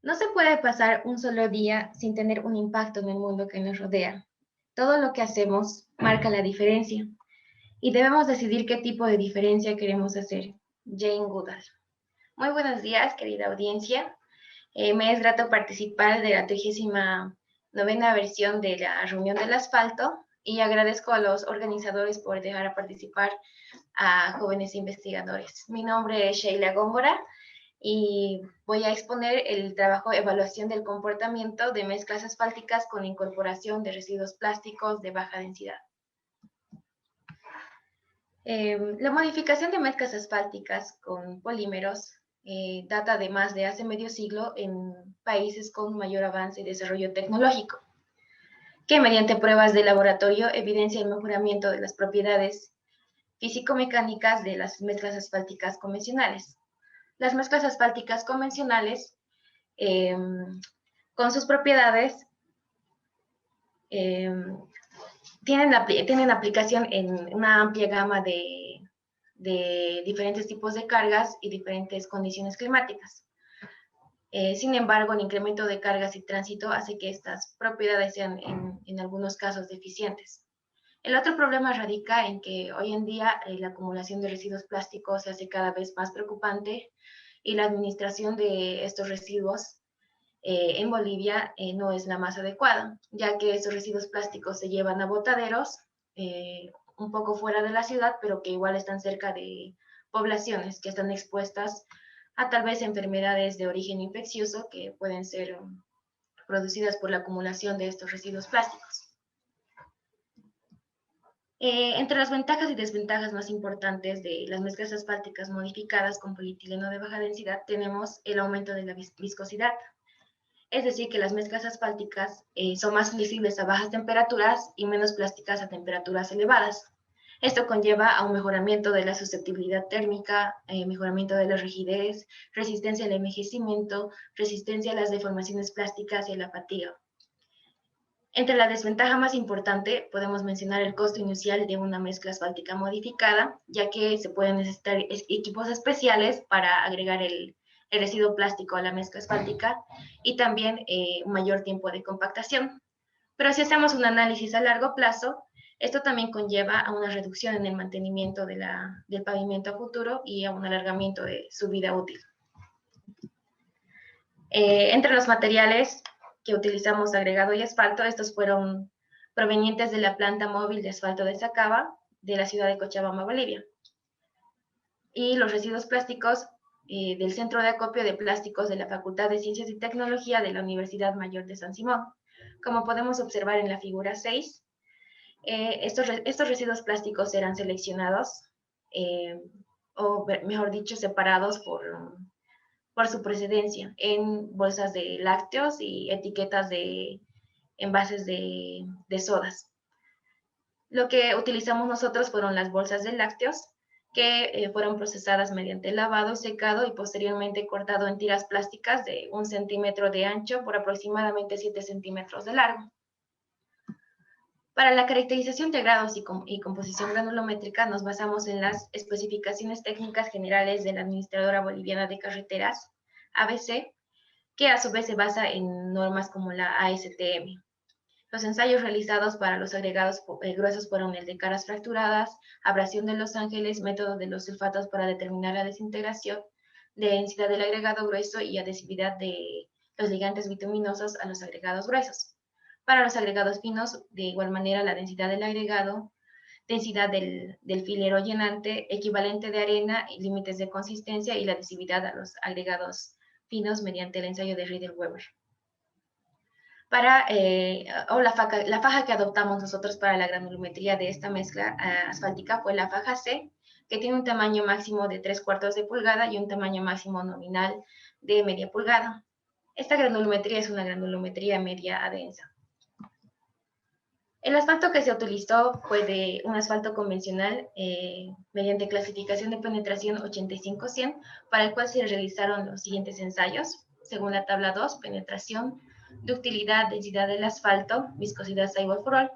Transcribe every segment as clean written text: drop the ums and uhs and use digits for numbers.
No se puede pasar un solo día sin tener un impacto en el mundo que nos rodea. Todo lo que hacemos marca la diferencia y debemos decidir qué tipo de diferencia queremos hacer. Jane Goodall. Muy buenos días, querida audiencia. Me es grato participar de la 39ª versión de la reunión del asfalto y agradezco a los organizadores por dejar participar a jóvenes investigadores. Mi nombre es Sheila Góngora y voy a exponer el trabajo de evaluación del comportamiento de mezclas asfálticas con incorporación de residuos plásticos de baja densidad. La modificación de mezclas asfálticas con polímeros data de más de hace medio siglo en países con mayor avance y desarrollo tecnológico, que mediante pruebas de laboratorio evidencia el mejoramiento de las propiedades físico-mecánicas de las mezclas asfálticas convencionales. Las mezclas asfálticas convencionales, con sus propiedades, tienen aplicación en una amplia gama de diferentes tipos de cargas y diferentes condiciones climáticas. Sin embargo, el incremento de cargas y tránsito hace que estas propiedades sean en algunos casos deficientes. El otro problema radica en que hoy en día la acumulación de residuos plásticos se hace cada vez más preocupante y la administración de estos residuos en Bolivia no es la más adecuada, ya que estos residuos plásticos se llevan a botaderos un poco fuera de la ciudad, pero que igual están cerca de poblaciones que están expuestas a tal vez enfermedades de origen infeccioso que pueden ser producidas por la acumulación de estos residuos plásticos. Entre las ventajas y desventajas más importantes de las mezclas asfálticas modificadas con polietileno de baja densidad tenemos el aumento de la viscosidad. Es decir, que las mezclas asfálticas son más flexibles a bajas temperaturas y menos plásticas a temperaturas elevadas. Esto conlleva a un mejoramiento de la susceptibilidad térmica, mejoramiento de la rigidez, resistencia al envejecimiento, resistencia a las deformaciones plásticas y a la fatiga. Entre la desventaja más importante podemos mencionar el costo inicial de una mezcla asfáltica modificada, ya que se pueden necesitar equipos especiales para agregar el residuo plástico a la mezcla asfáltica y también un mayor tiempo de compactación. Pero si hacemos un análisis a largo plazo, esto también conlleva a una reducción en el mantenimiento del pavimento a futuro y a un alargamiento de su vida útil. Entre los materiales que utilizamos agregado y asfalto, estos fueron provenientes de la planta móvil de asfalto de Sacaba, de la ciudad de Cochabamba, Bolivia. Y los residuos plásticos del Centro de Acopio de Plásticos de la Facultad de Ciencias y Tecnología de la Universidad Mayor de San Simón. Como podemos observar en la figura 6, estos residuos plásticos eran seleccionados, o mejor dicho, separados por su procedencia en bolsas de lácteos y etiquetas de envases de sodas. Lo que utilizamos nosotros fueron las bolsas de lácteos que fueron procesadas mediante lavado, secado y posteriormente cortado en tiras plásticas de 1 centímetro de ancho por aproximadamente 7 centímetros de largo. Para la caracterización de grados y composición granulométrica nos basamos en las especificaciones técnicas generales de la Administradora Boliviana de Carreteras, ABC, que a su vez se basa en normas como la ASTM. Los ensayos realizados para los agregados gruesos fueron el de caras fracturadas, abrasión de los ángeles, método de los sulfatos para determinar la desintegración, densidad del agregado grueso y adhesividad de los ligantes bituminosos a los agregados gruesos. Para los agregados finos, de igual manera, la densidad del agregado, densidad del filero llenante, equivalente de arena, límites de consistencia y la adhesividad a los agregados finos mediante el ensayo de Riedel-Weber. La faja que adoptamos nosotros para la granulometría de esta mezcla asfáltica fue la faja C, que tiene un tamaño máximo de 3/4 de pulgada y un tamaño máximo nominal de media pulgada. Esta granulometría es una granulometría media a densa. El asfalto que se utilizó fue de un asfalto convencional mediante clasificación de penetración 85-100, para el cual se realizaron los siguientes ensayos. Según la tabla 2, penetración, ductilidad, densidad del asfalto, viscosidad Sabol-Furol.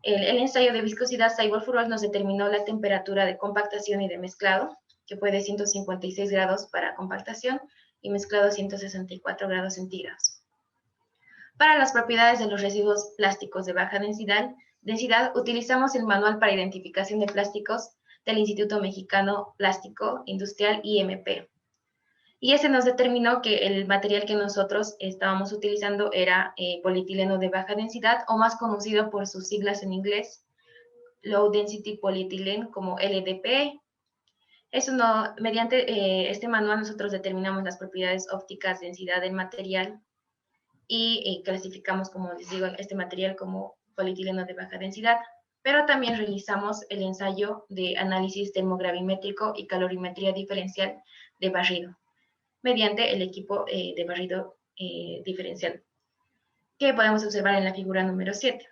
El ensayo de viscosidad Sabol-Furol nos determinó la temperatura de compactación y de mezclado, que fue de 156 grados para compactación y mezclado a 164 grados centígrados. Para las propiedades de los residuos plásticos de baja densidad, utilizamos el Manual para Identificación de Plásticos del Instituto Mexicano Plástico Industrial IMP. Y ese nos determinó que el material que nosotros estábamos utilizando era polietileno de baja densidad, o más conocido por sus siglas en inglés, Low Density Polyethylene, como LDPE. Mediante este manual nosotros determinamos las propiedades ópticas, densidad del material, y clasificamos, como les digo, este material como polietileno de baja densidad. Pero también realizamos el ensayo de análisis termogravimétrico y calorimetría diferencial de barrido, mediante el equipo de barrido diferencial, que podemos observar en la figura número 7.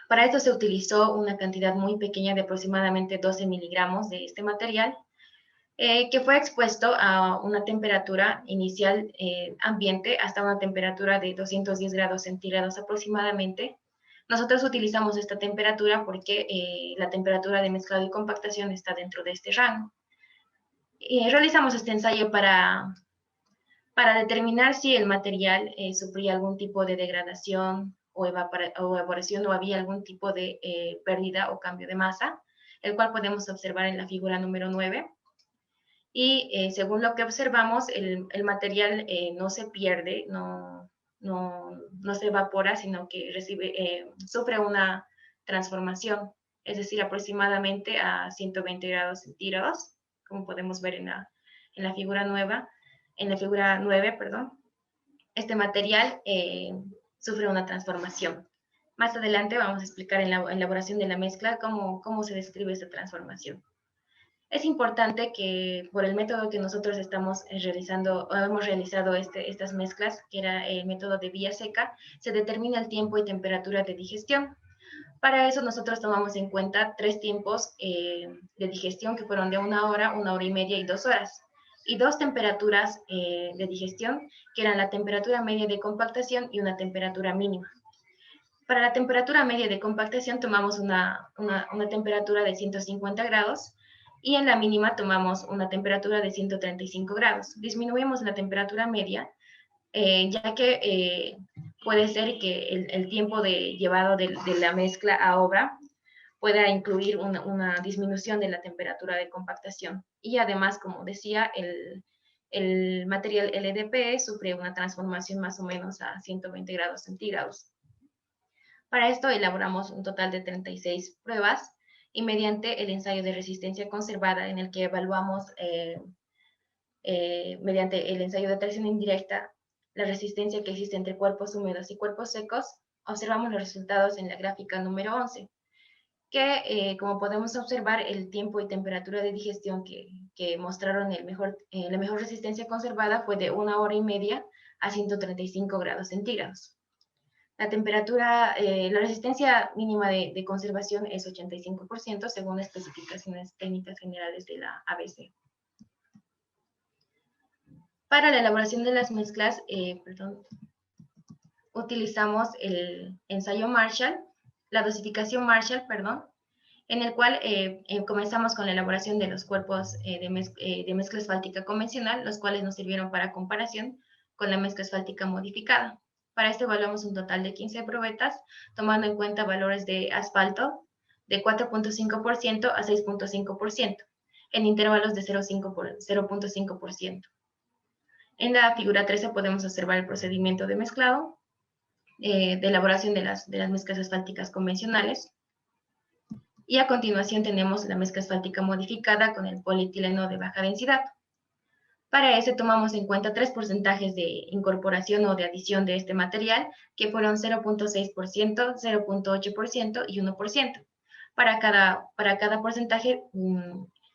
Para esto se utilizó una cantidad muy pequeña de aproximadamente 12 miligramos de este material, que fue expuesto a una temperatura inicial ambiente hasta una temperatura de 210 grados centígrados aproximadamente. Nosotros utilizamos esta temperatura porque la temperatura de mezclado y compactación está dentro de este rango. Realizamos este ensayo para determinar si el material sufría algún tipo de degradación o evaporación, o había algún tipo de pérdida o cambio de masa, el cual podemos observar en la figura número 9. Y según lo que observamos, el material no se pierde, no se evapora, sino que sufre una transformación, es decir, aproximadamente a 120 grados centígrados, como podemos ver en la figura 9, perdón. Este material sufre una transformación. Más adelante vamos a explicar en la elaboración de la mezcla cómo se describe esta transformación. Es importante que por el método que nosotros estamos realizando, o hemos realizado estas mezclas, que era el método de vía seca, se determina el tiempo y temperatura de digestión. Para eso nosotros tomamos en cuenta 3 tiempos de digestión, que fueron de 1 hora, 1 hora y media y 2 horas. Y 2 temperaturas de digestión, que eran la temperatura media de compactación y una temperatura mínima. Para la temperatura media de compactación tomamos una temperatura de 150 grados, y en la mínima tomamos una temperatura de 135 grados. Disminuimos la temperatura media, ya que puede ser que el tiempo llevado de la mezcla a obra pueda incluir una disminución de la temperatura de compactación. Y además, como decía, el material LDPE sufre una transformación más o menos a 120 grados centígrados. Para esto elaboramos un total de 36 pruebas, y mediante el ensayo de resistencia conservada, en el que evaluamos mediante el ensayo de tracción indirecta la resistencia que existe entre cuerpos húmedos y cuerpos secos, observamos los resultados en la gráfica número 11, que como podemos observar, el tiempo y temperatura de digestión que mostraron la mejor resistencia conservada fue de 1 hora y media a 135 grados centígrados. La resistencia mínima de conservación es 85%, según especificaciones técnicas generales de la ABC. Para la elaboración de las mezclas, utilizamos el ensayo Marshall, la dosificación Marshall, en el cual comenzamos con la elaboración de los cuerpos de mezcla asfáltica convencional, los cuales nos sirvieron para comparación con la mezcla asfáltica modificada. Para esto evaluamos un total de 15 probetas, tomando en cuenta valores de asfalto de 4.5% a 6.5%, en intervalos de 0.5%. En la figura 13 podemos observar el procedimiento de mezclado, de elaboración de las mezclas asfálticas convencionales. Y a continuación tenemos la mezcla asfáltica modificada con el polietileno de baja densidad. Para ese tomamos en cuenta 3 porcentajes de incorporación o de adición de este material, que fueron 0.6%, 0.8% y 1%. Para cada porcentaje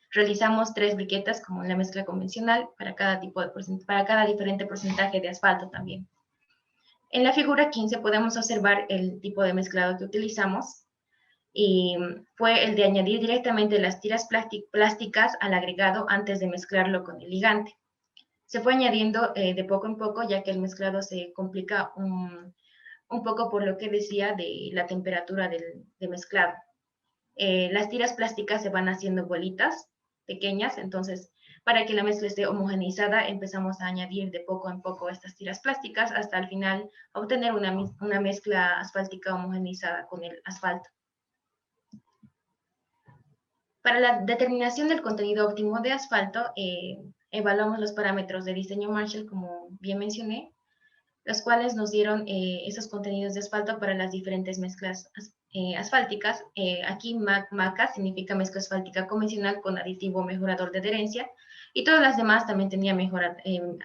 realizamos 3 briquetas, como en la mezcla convencional, para cada diferente porcentaje de asfalto también. En la figura 15 podemos observar el tipo de mezclado que utilizamos, y fue el de añadir directamente las tiras plásticas al agregado antes de mezclarlo con el ligante. Se fue añadiendo de poco en poco, ya que el mezclado se complica un poco por lo que decía de la temperatura de mezclado. Las tiras plásticas se van haciendo bolitas pequeñas, entonces Para que la mezcla esté homogeneizada, empezamos a añadir de poco en poco estas tiras plásticas hasta al final obtener una mezcla asfáltica homogeneizada con el asfalto. Para la determinación del contenido óptimo de asfalto, evaluamos los parámetros de diseño Marshall, como bien mencioné, los cuales nos dieron esos contenidos de asfalto para las diferentes mezclas asfálticas. Aquí MACA significa mezcla asfáltica convencional con aditivo mejorador de adherencia, y todas las demás también tenían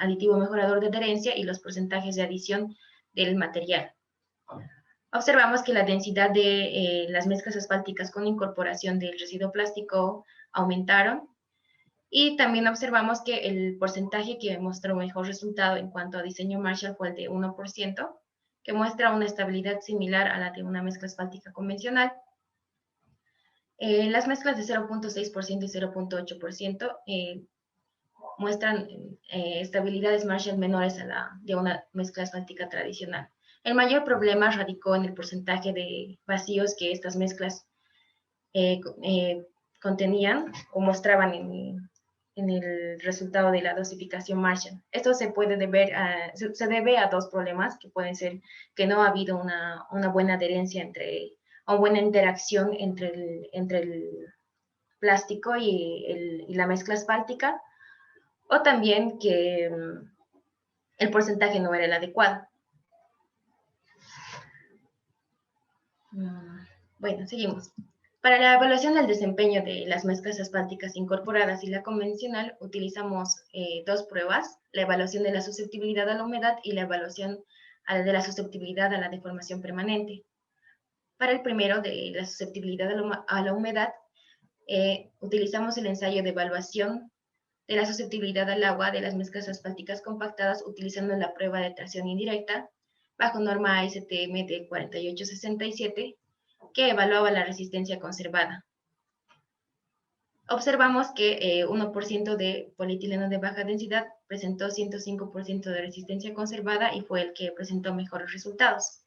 aditivo mejorador de adherencia y los porcentajes de adición del material. Observamos que la densidad de las mezclas asfálticas con incorporación del residuo plástico aumentaron, y también observamos que el porcentaje que mostró mejor resultado en cuanto a diseño Marshall fue el de 1%, que muestra una estabilidad similar a la de una mezcla asfáltica convencional. Las mezclas de 0.6% y 0.8% muestran estabilidades Marshall menores a la de una mezcla asfáltica tradicional. El mayor problema radicó en el porcentaje de vacíos que estas mezclas contenían o mostraban en el resultado de la dosificación Marshall. Esto se debe a dos problemas, que pueden ser que no ha habido una buena adherencia o buena interacción entre el plástico y la mezcla asfáltica, o también que el porcentaje no era el adecuado. Bueno, seguimos. Para la evaluación del desempeño de las mezclas asfálticas incorporadas y la convencional, utilizamos dos pruebas: la evaluación de la susceptibilidad a la humedad y la evaluación de la susceptibilidad a la deformación permanente. Para el primero, de la susceptibilidad a la humedad, utilizamos el ensayo de evaluación de la susceptibilidad al agua de las mezclas asfálticas compactadas utilizando la prueba de tracción indirecta bajo norma ASTM de 4867, que evaluaba la resistencia conservada. Observamos que 1% de polietileno de baja densidad presentó 105% de resistencia conservada y fue el que presentó mejores resultados.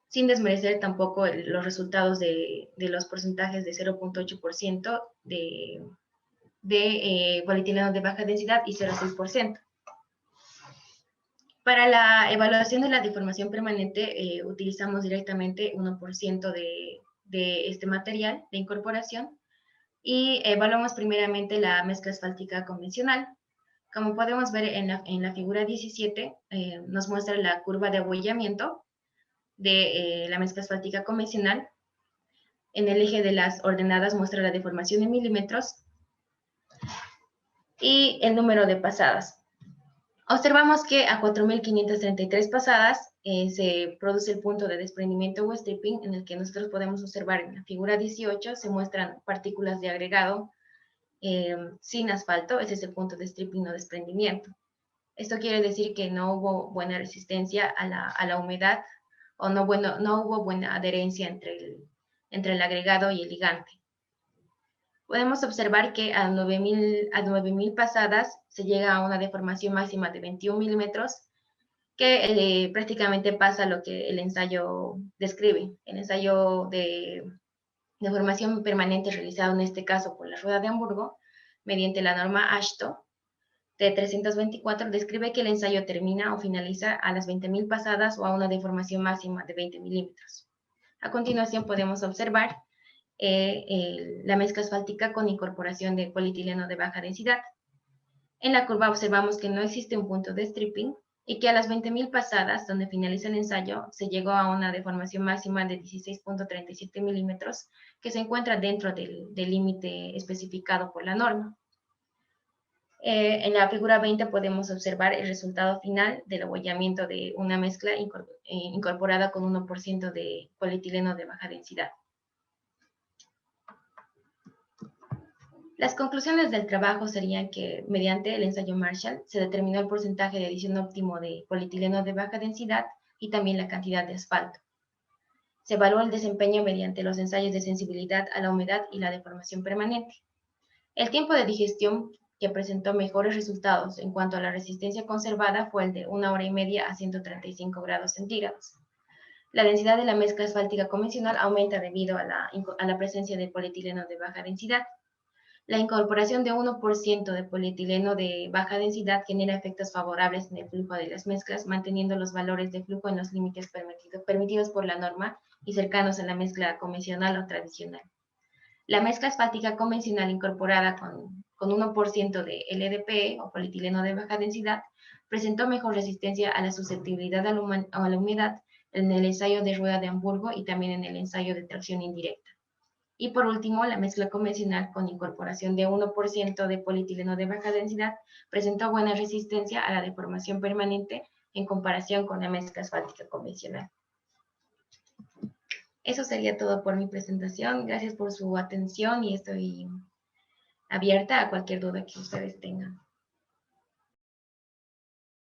Sin desmerecer tampoco los resultados de los porcentajes de 0.8% de polietileno de baja densidad y 0.6%. Para la evaluación de la deformación permanente, utilizamos directamente 1% de este material de incorporación y evaluamos primeramente la mezcla asfáltica convencional. Como podemos ver en la figura 17, nos muestra la curva de abollamiento de la mezcla asfáltica convencional. En el eje de las ordenadas muestra la deformación en milímetros y el número de pasadas. Observamos que a 4.533 pasadas se produce el punto de desprendimiento o stripping, en el que nosotros podemos observar en la figura 18, se muestran partículas de agregado sin asfalto. Ese es el punto de stripping o desprendimiento. Esto quiere decir que no hubo buena resistencia a la humedad, o no hubo buena adherencia entre el agregado y el ligante. Podemos observar que a 9.000 pasadas se llega a una deformación máxima de 21 milímetros, que prácticamente pasa lo que el ensayo describe. El ensayo de deformación permanente realizado en este caso por la Rueda de Hamburgo, mediante la norma AASHTO de 324, describe que el ensayo termina o finaliza a las 20.000 pasadas o a una deformación máxima de 20 milímetros. A continuación podemos observar la mezcla asfáltica con incorporación de polietileno de baja densidad. En la curva observamos que no existe un punto de stripping y que a las 20.000 pasadas, donde finaliza el ensayo, se llegó a una deformación máxima de 16.37 milímetros, que se encuentra dentro del límite especificado por la norma. En la figura 20 podemos observar el resultado final del abollamiento de una mezcla incorporada con 1% de polietileno de baja densidad. Las conclusiones del trabajo serían que, mediante el ensayo Marshall, se determinó el porcentaje de adición óptimo de polietileno de baja densidad y también la cantidad de asfalto. Se evaluó el desempeño mediante los ensayos de sensibilidad a la humedad y la deformación permanente. El tiempo de digestión que presentó mejores resultados en cuanto a la resistencia conservada fue el de 1 hora y media a 135 grados centígrados. La densidad de la mezcla asfáltica convencional aumenta debido a la presencia de polietileno de baja densidad. La incorporación de 1% de polietileno de baja densidad genera efectos favorables en el flujo de las mezclas, manteniendo los valores de flujo en los límites permitidos por la norma y cercanos a la mezcla convencional o tradicional. La mezcla asfáltica convencional incorporada con 1% de LDPE o polietileno de baja densidad presentó mejor resistencia a la susceptibilidad a la humedad en el ensayo de rueda de Hamburgo y también en el ensayo de tracción indirecta. Y por último, la mezcla convencional con incorporación de 1% de polietileno de baja densidad presentó buena resistencia a la deformación permanente en comparación con la mezcla asfáltica convencional. Eso sería todo por mi presentación. Gracias por su atención y estoy abierta a cualquier duda que ustedes tengan.